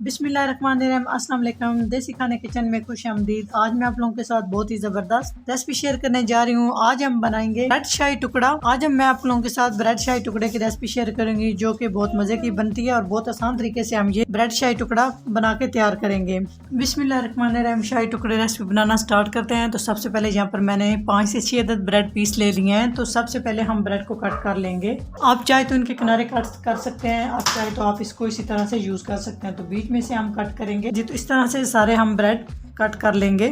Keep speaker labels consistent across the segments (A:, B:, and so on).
A: बिस्मिल्लाहिर्रहमानिर्रहीम, अस्सलाम वालेकुम। देसी खाने किचन में खुश आमदीद। आज मैं आप लोगों के साथ बहुत ही ज़बरदस्त रेसिपी शेयर करने जा रही हूँ। आज हम बनाएंगे ब्रेड शाही टुकड़ा। मैं आप लोगों के साथ ब्रेड शाही टुकड़े की रेसिपी शेयर करूंगी, जो कि बहुत मजे की बनती है और बहुत आसान तरीके से हम ये ब्रेड शाही टुकड़ा बना के तैयार करेंगे। बिस्मिल्लाहिर्रहमानिर्रहीम, शाही टुकड़े रेसिपी बनाना स्टार्ट करते हैं। तो सबसे पहले यहाँ पर मैंने 5 से 6 अदद ब्रेड पीस ले लिए हैं। तो सबसे पहले हम ब्रेड को कट कर लेंगे। आप चाहे तो इनके किनारे कट कर सकते हैं, आप चाहे तो आप इसको इसी तरह से यूज कर सकते हैं। तो बीच में से हम कट करेंगे जी। तो इस तरह से सारे हम ब्रेड कट कर लेंगे।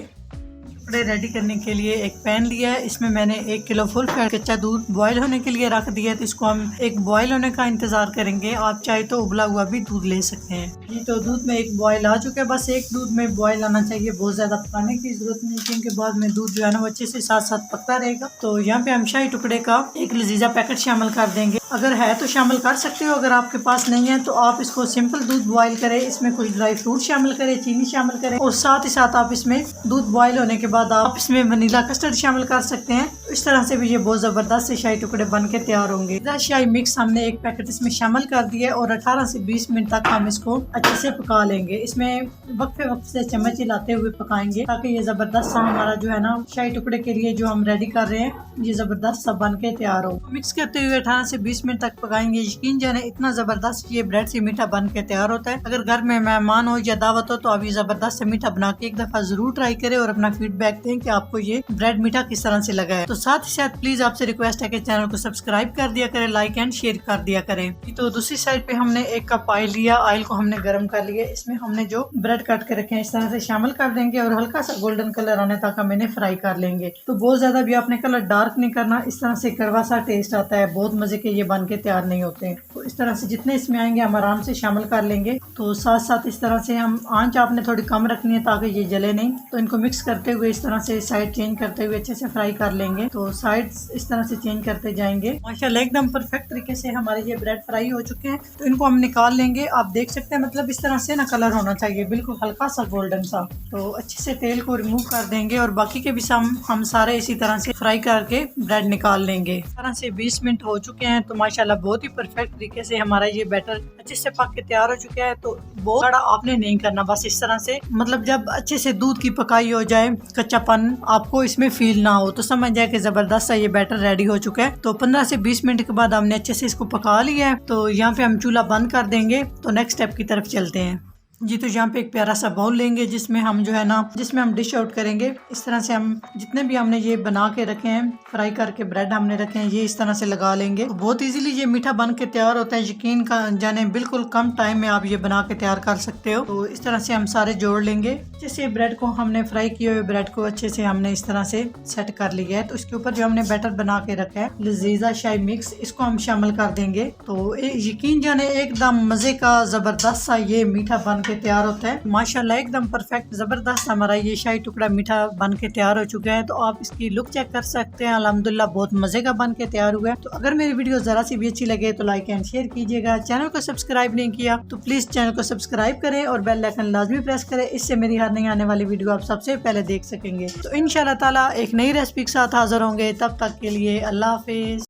A: टुकड़े रेडी करने के लिए एक पैन लिया है। इसमें मैंने 1 किलो फुल फैट कच्चा दूध बॉईल होने के लिए रख दिया है। तो इसको हम एक बॉईल होने का इंतजार करेंगे। आप चाहे तो उबला हुआ भी दूध ले सकते हैं जी। तो दूध में एक बॉईल आ चुका है। बस एक दूध में बॉईल आना चाहिए, बहुत ज्यादा पकाने की जरूरत नहीं, क्योंकि बाद में दूध जो है ना वो अच्छे से साथ साथ पकता रहेगा। तो यहाँ पे हम शाही टुकड़े का एक लजीजा पैकेट शामिल कर देंगे। अगर है तो शामिल कर सकते हो, अगर आपके पास नहीं है तो आप इसको सिंपल दूध बॉईल करें, इसमें कुछ ड्राई फ्रूट शामिल करें, चीनी शामिल करें और साथ ही साथ आप इसमें दूध बॉईल होने के बाद आप इसमें वनीला कस्टर्ड शामिल कर सकते हैं। तो इस तरह से भी ये बहुत जबरदस्त से शाही टुकड़े बन के तैयार होंगे। शाही मिक्स हमने एक पैकेट इसमें शामिल कर दिया और 18 से 20 मिनट तक हम इसको अच्छे से पका लेंगे। इसमें वक्फे वक्त से चम्मच हिलाते हुए पकाएंगे, ताकि ये जबरदस्त सा हमारा जो है ना शाही टुकड़े के लिए जो हम रेडी कर रहे हैं ये जबरदस्त सा बन के तैयार हो। मिक्स करते हुए 18 से 20 मिनट तक पकाएंगे। यकीन जाने इतना जबरदस्त ये ब्रेड से मीठा बन के तैयार होता है। अगर घर में मेहमान हो या दावत हो तो आप ये जबरदस्त से मीठा बना के एक दफा जरूर ट्राई करें और अपना फीडबैक दें कि आपको ये ब्रेड मीठा किस तरह से लगा है। तो साथ ही साथ प्लीज आपसे रिक्वेस्ट है कि चैनल को सब्सक्राइब कर दिया करें, लाइक एंड शेयर कर दिया करें। तो दूसरी साइड पे हमने 1 कप ऑयल लिया। ऑयल को हमने गर्म कर लिया। इसमें हमने जो ब्रेड काट के रखे हैं इस तरह से शामिल कर देंगे और हल्का सा गोल्डन कलर आने तक हम इन्हें फ्राई कर लेंगे। तो बहुत ज्यादा भी आपने कलर डार्क नहीं करना, इस तरह से कड़वा सा टेस्ट आता है, बहुत मजे के ये बन के तैयार नहीं होते। तो इस तरह से जितने इसमें आएंगे हम आराम से शामिल कर लेंगे। तो साथ साथ इस तरह से हम आंच आपने थोड़ी कम रखनी है ताकि ये जले नहीं। तो इनको मिक्स करते हुए इस तरह से साइड चेंज करते हुए अच्छे से फ्राई कर लेंगे। तो साइड इस तरह से चेंज करते जाएंगे। माशाल्लाह एकदम परफेक्ट तरीके से हमारे ये ब्रेड फ्राई हो चुके हैं। तो इनको हम निकाल लेंगे। आप देख सकते हैं, मतलब इस तरह से ना कलर होना चाहिए, बिल्कुल हल्का सा गोल्डन सा। तो अच्छे से तेल को रिमूव कर देंगे और बाकी के भी हम सारे इसी तरह से फ्राई करके ब्रेड निकाल लेंगे। इस तरह से 20 मिनट हो चुके हैं। तो माशाल्लाह बहुत ही परफेक्ट तरीके से हमारा ये बैटर अच्छे से पक के तैयार हो चुका है। तो बहुत बड़ा आपने नहीं करना, बस इस तरह से, मतलब जब अच्छे से दूध की पकाई हो जाए, कच्चापन आपको इसमें फील ना हो, तो समझ जाए कि जबरदस्त सा ये बैटर रेडी हो चुका है। तो 15 से 20 मिनट के बाद हमने अच्छे से इसको पका लिया है। तो यहाँ पे हम चूल्हा बंद कर देंगे। तो नेक्स्ट स्टेप की तरफ चलते हैं जी। तो यहाँ पे एक प्यारा सा बाउल लेंगे जिसमें हम जो है ना जिसमें हम डिश आउट करेंगे। इस तरह से हम जितने भी हमने ये बना के रखे हैं, फ्राई करके ब्रेड हमने रखे हैं, ये इस तरह से लगा लेंगे। तो बहुत इजीली ये मीठा बन के तैयार होता है। यकीन जाने बिल्कुल कम टाइम में आप ये बना के तैयार कर सकते हो। तो इस तरह से हम सारे जोड़ लेंगे। जैसे ब्रेड को हमने फ्राई किए हुए ब्रेड को अच्छे से हमने इस तरह से सेट कर लिया है। तो इसके ऊपर जो हमने बैटर बना के रखा है लजीजा शाही मिक्स, इसको हम शामिल कर देंगे। तो यकीन जाने एकदम मजे का जबरदस्त सा ये मीठा बन के तैयार होता है। माशाल्लाह एकदम परफेक्ट जबरदस्त हमारा ये शाही टुकड़ा मीठा बन के तैयार हो चुका है। तो आप इसकी लुक चेक कर सकते हैं। अल्हम्दुलिल्लाह बहुत मजे का बन के तैयार हुआ है। तो अगर मेरी वीडियो जरा सी भी अच्छी लगे तो लाइक एंड शेयर कीजिएगा। चैनल को सब्सक्राइब नहीं किया तो प्लीज चैनल को सब्सक्राइब करें और बेल आइकन लाजमी प्रेस करें। इससे मेरी हर नई आने वाली वीडियो आप सबसे पहले देख सकेंगे। तो इंशाल्लाह ताला एक नई रेसिपी के साथ हाजिर होंगे। तब तक के लिए अल्लाह हाफिज।